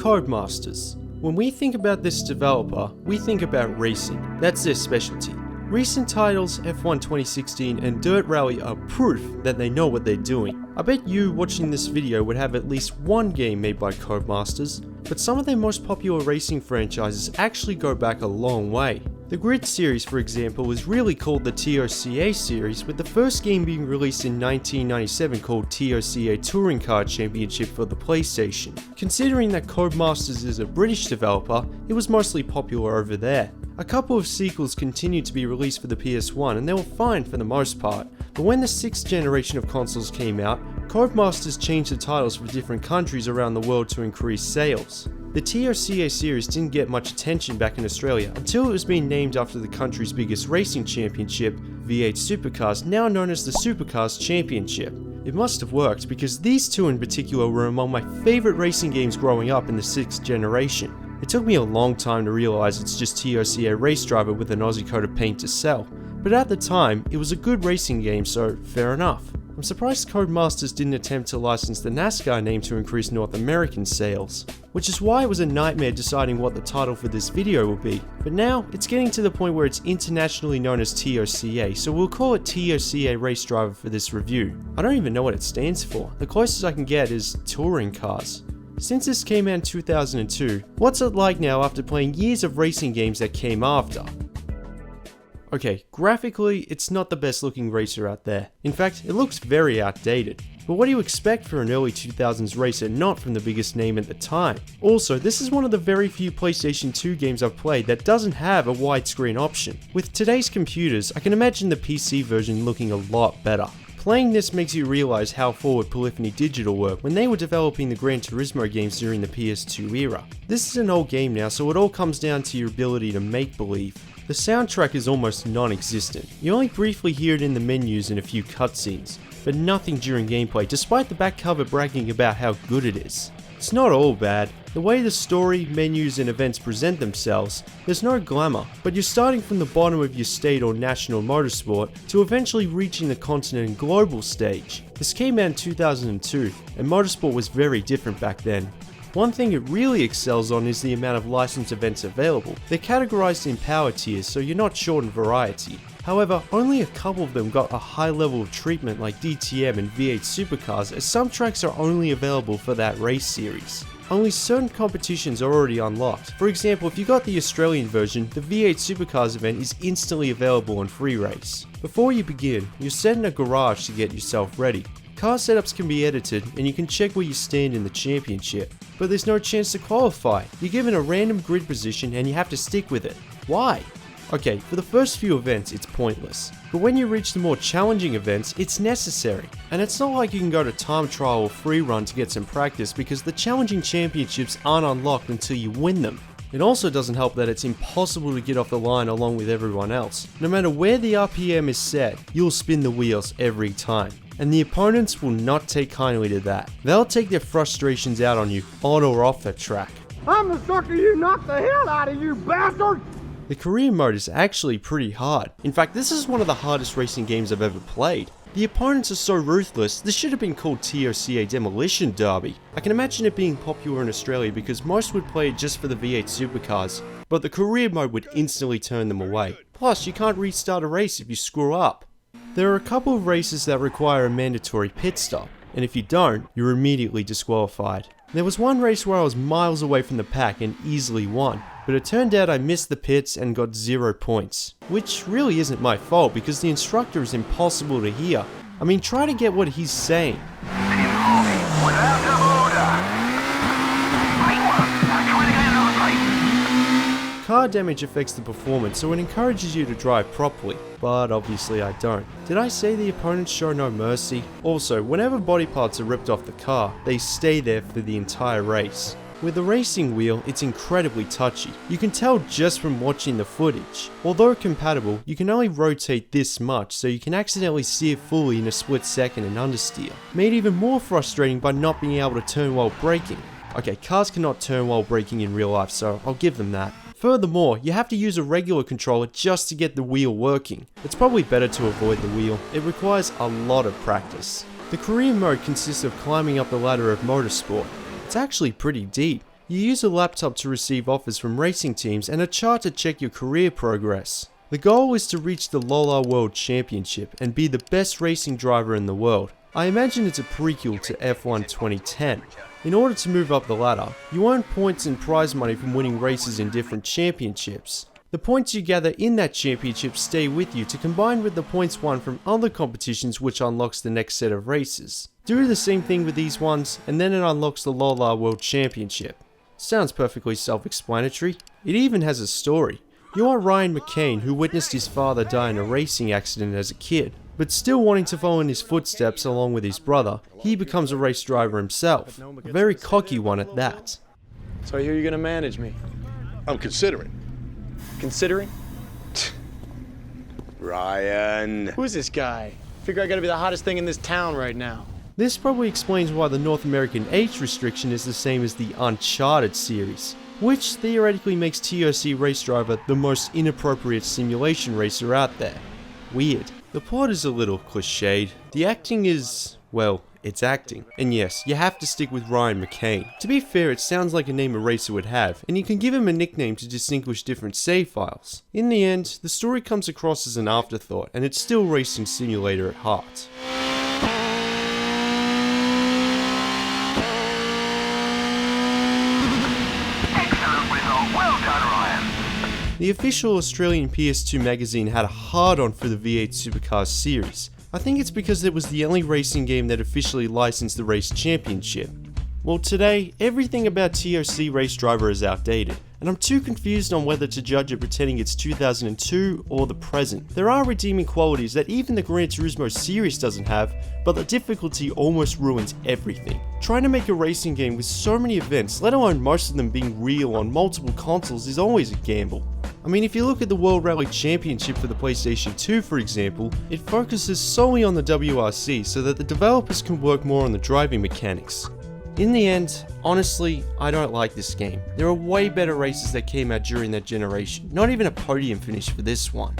Codemasters. When we think about this developer, we think about racing. That's their specialty. Recent titles F1 2016 and Dirt Rally are proof that they know what they're doing. I bet you watching this video would have at least one game made by Codemasters, but some of their most popular racing franchises actually go back a long way. The Grid series, for example, was really called the TOCA series, with the first game being released in 1997 called TOCA Touring Car Championship for the PlayStation. Considering that Codemasters is a British developer, it was mostly popular over there. A couple of sequels continued to be released for the PS1 and they were fine for the most part, but when the 6th generation of consoles came out, Codemasters changed the titles for different countries around the world to increase sales. The TOCA series didn't get much attention back in Australia until it was being named after the country's biggest racing championship, V8 Supercars, now known as the Supercars Championship. It must have worked because these two in particular were among my favourite racing games growing up in the 6th generation. It took me a long time to realise it's just TOCA Race Driver with an Aussie coat of paint to sell, but at the time, it was a good racing game, so fair enough. I'm surprised Codemasters didn't attempt to license the NASCAR name to increase North American sales, which is why it was a nightmare deciding what the title for this video will be, but now it's getting to the point where it's internationally known as TOCA, so we'll call it TOCA Race Driver for this review. I don't even know what it stands for, the closest I can get is Touring Cars. Since this came out in 2002, what's it like now after playing years of racing games that came after? Okay, graphically, it's not the best looking racer out there. In fact, it looks very outdated. But what do you expect for an early 2000s racer not from the biggest name at the time? Also, this is one of the very few PlayStation 2 games I've played that doesn't have a widescreen option. With today's computers, I can imagine the PC version looking a lot better. Playing this makes you realise how forward Polyphony Digital were when they were developing the Gran Turismo games during the PS2 era. This is an old game now, so it all comes down to your ability to make believe. The soundtrack is almost non-existent. You only briefly hear it in the menus and a few cutscenes, but nothing during gameplay, despite the back cover bragging about how good it is. It's not all bad. The way the story, menus and events present themselves, there's no glamour, but you're starting from the bottom of your state or national motorsport to eventually reaching the continent and global stage. This came out in 2002, and motorsport was very different back then. One thing it really excels on is the amount of licensed events available. They're categorized in power tiers, so you're not short on variety. However, only a couple of them got a high level of treatment like DTM and V8 Supercars, as some tracks are only available for that race series. Only certain competitions are already unlocked. For example, if you got the Australian version, the V8 Supercars event is instantly available on Free Race. Before you begin, you're set in a garage to get yourself ready. Car setups can be edited and you can check where you stand in the championship, but there's no chance to qualify. You're given a random grid position and you have to stick with it. Why? Okay, for the first few events it's pointless, but when you reach the more challenging events it's necessary. And it's not like you can go to time trial or free run to get some practice because the challenging championships aren't unlocked until you win them. It also doesn't help that it's impossible to get off the line along with everyone else. No matter where the RPM is set, you'll spin the wheels every time. And the opponents will not take kindly to that. They'll take their frustrations out on you, on or off the track. I'm the sucker you knocked the hell out of, you bastard! The career mode is actually pretty hard. In fact, this is one of the hardest racing games I've ever played. The opponents are so ruthless, this should have been called TOCA Demolition Derby. I can imagine it being popular in Australia because most would play it just for the V8 Supercars, but the career mode would instantly turn them away. Plus, you can't restart a race if you screw up. There are a couple of races that require a mandatory pit stop, and if you don't, you're immediately disqualified. There was one race where I was miles away from the pack and easily won, but it turned out I missed the pits and got 0 points. Which really isn't my fault because the instructor is impossible to hear. I mean, try to get what he's saying. Car damage affects the performance, so it encourages you to drive properly, but obviously I don't. Did I say the opponents show no mercy? Also, whenever body parts are ripped off the car, they stay there for the entire race. With the racing wheel, it's incredibly touchy. You can tell just from watching the footage. Although compatible, you can only rotate this much, so you can accidentally steer fully in a split second and understeer. Made even more frustrating by not being able to turn while braking. Okay, cars cannot turn while braking in real life, so I'll give them that. Furthermore, you have to use a regular controller just to get the wheel working. It's probably better to avoid the wheel. It requires a lot of practice. The career mode consists of climbing up the ladder of motorsport. It's actually pretty deep. You use a laptop to receive offers from racing teams and a chart to check your career progress. The goal is to reach the Lola World Championship and be the best racing driver in the world. I imagine it's a prequel to F1 2010. In order to move up the ladder, you earn points and prize money from winning races in different championships. The points you gather in that championship stay with you to combine with the points won from other competitions, which unlocks the next set of races. Do the same thing with these ones and then it unlocks the Lola World Championship. Sounds perfectly self-explanatory. It even has a story. You are Ryan McCain, who witnessed his father die in a racing accident as a kid. But still wanting to follow in his footsteps along with his brother, he becomes a race driver himself. A very cocky one at that. So I hear you're gonna manage me. I'm considering. Considering? Ryan. Who's this guy? Figure I gotta be the hottest thing in this town right now. This probably explains why the North American age restriction is the same as the Uncharted series, which theoretically makes TOC Race Driver the most inappropriate simulation racer out there. Weird. The plot is a little cliched. The acting is, well, it's acting. And yes, you have to stick with Ryan McCain. To be fair, it sounds like a name a racer would have, and you can give him a nickname to distinguish different save files. In the end, the story comes across as an afterthought, and it's still Racing Simulator at heart. Excellent result. Well done, Ryan. The official Australian PS2 magazine had a hard-on for the V8 Supercars series. I think it's because it was the only racing game that officially licensed the race championship. Well, today, everything about TOC Race Driver is outdated, and I'm too confused on whether to judge it pretending it's 2002 or the present. There are redeeming qualities that even the Gran Turismo series doesn't have, but the difficulty almost ruins everything. Trying to make a racing game with so many events, let alone most of them being real on multiple consoles, is always a gamble. I mean, if you look at the World Rally Championship for the PlayStation 2 for example, it focuses solely on the WRC so that the developers can work more on the driving mechanics. In the end, honestly, I don't like this game. There are way better races that came out during that generation, not even a podium finish for this one.